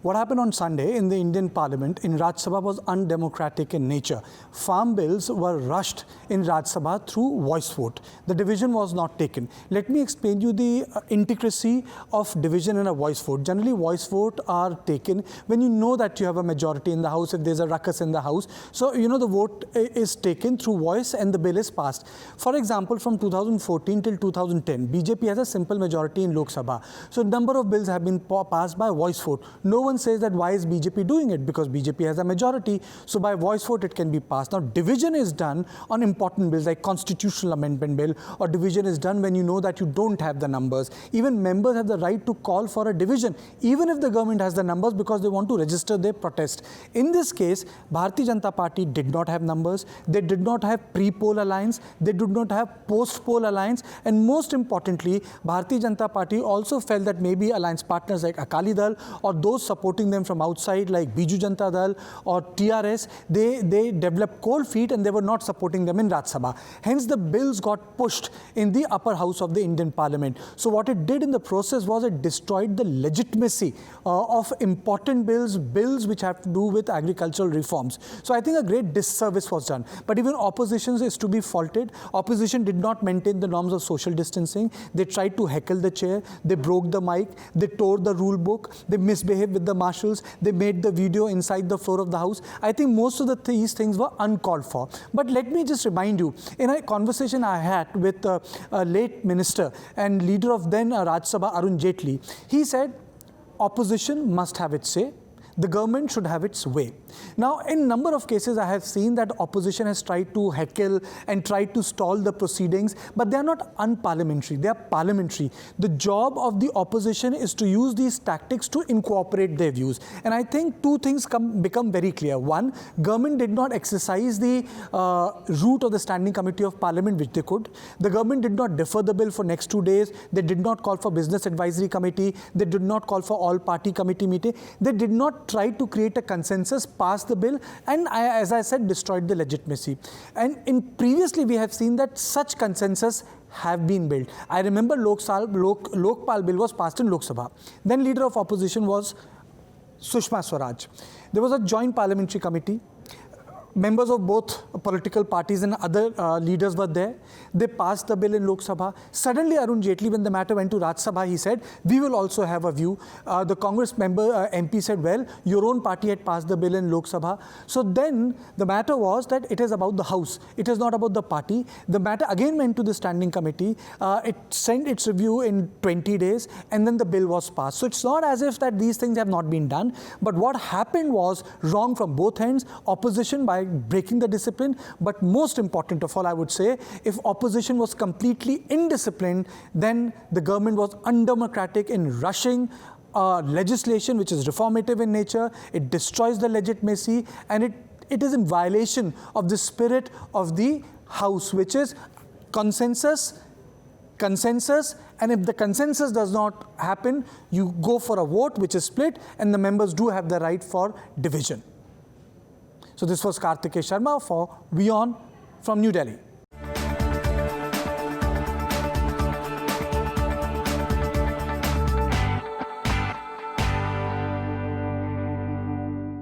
What happened on Sunday in the Indian Parliament in Rajya Sabha was undemocratic in nature. Farm bills were rushed in Rajya Sabha through voice vote. The division was not taken. Let me explain you the intricacy of division in a voice vote. Generally, voice vote are taken when you know that you have a majority in the House, if there's a ruckus in the House. So, the vote is taken through voice and the bill is passed. For example, from 2014 till 2010, BJP has a simple majority in Lok Sabha. So, number of bills have been passed by voice vote. No one says that why is BJP doing it? Because BJP has a majority. So by voice vote, it can be passed. Now, division is done on important bills like constitutional amendment bill, or division is done when you know that you don't have the numbers. Even members have the right to call for a division, even if the government has the numbers, because they want to register their protest. In this case, Bharatiya Janata Party did not have numbers. They did not have pre-poll alliance. They did not have post-poll alliance. And most importantly, Bharatiya Janata Party also felt that maybe alliance partners like Akali Dal or those supporting them from outside like Biju Janata Dal or TRS, they developed cold feet and they were not supporting them in Rajya Sabha. Hence, the bills got pushed in the upper house of the Indian Parliament. So what it did in the process was it destroyed the legitimacy of important bills which have to do with agricultural reforms. So I think a great disservice was done. But even opposition is to be faulted. Opposition did not maintain the norms of social distancing. They tried to heckle the chair. They broke the mic. They tore the rule book. They misbehaved with the marshals. They made the video inside the floor of the House. I think most of these things were uncalled for. But let me just remind you, in a conversation I had with a late minister and leader of then Rajya Sabha, Arun Jaitley, he said, opposition must have its say. The government should have its way. Now, in a number of cases, I have seen that opposition has tried to heckle and tried to stall the proceedings, but they are not unparliamentary. They are parliamentary. The job of the opposition is to use these tactics to incorporate their views. And I think two things become very clear. One, government did not exercise the route of the Standing Committee of Parliament, which they could. The government did not defer the bill for next 2 days. They did not call for Business Advisory Committee. They did not call for all-party committee meeting. They did not try to create a consensus, pass the bill, and as I said, destroyed the legitimacy. And previously we have seen that such consensus have been built. I remember Lokpal bill was passed in Lok Sabha. Then leader of opposition was Sushma Swaraj. There was a joint parliamentary committee. Members of both political parties and other leaders were there. They passed the bill in Lok Sabha. Suddenly, Arun Jaitley, when the matter went to Rajya Sabha, he said, we will also have a view. The Congress member, MP said, well, your own party had passed the bill in Lok Sabha. So then the matter was that it is about the House. It is not about the party. The matter again went to the Standing Committee. It sent its review in 20 days and then the bill was passed. So it's not as if that these things have not been done. But what happened was wrong from both ends. Opposition by breaking the discipline, but most important of all, I would say, if opposition was completely indisciplined, then the government was undemocratic in rushing legislation which is reformative in nature. It destroys the legitimacy and it is in violation of the spirit of the House, which is consensus, and if the consensus does not happen, you go for a vote which is split and the members do have the right for division. So this was Kartikeya Sharma for WION from New Delhi.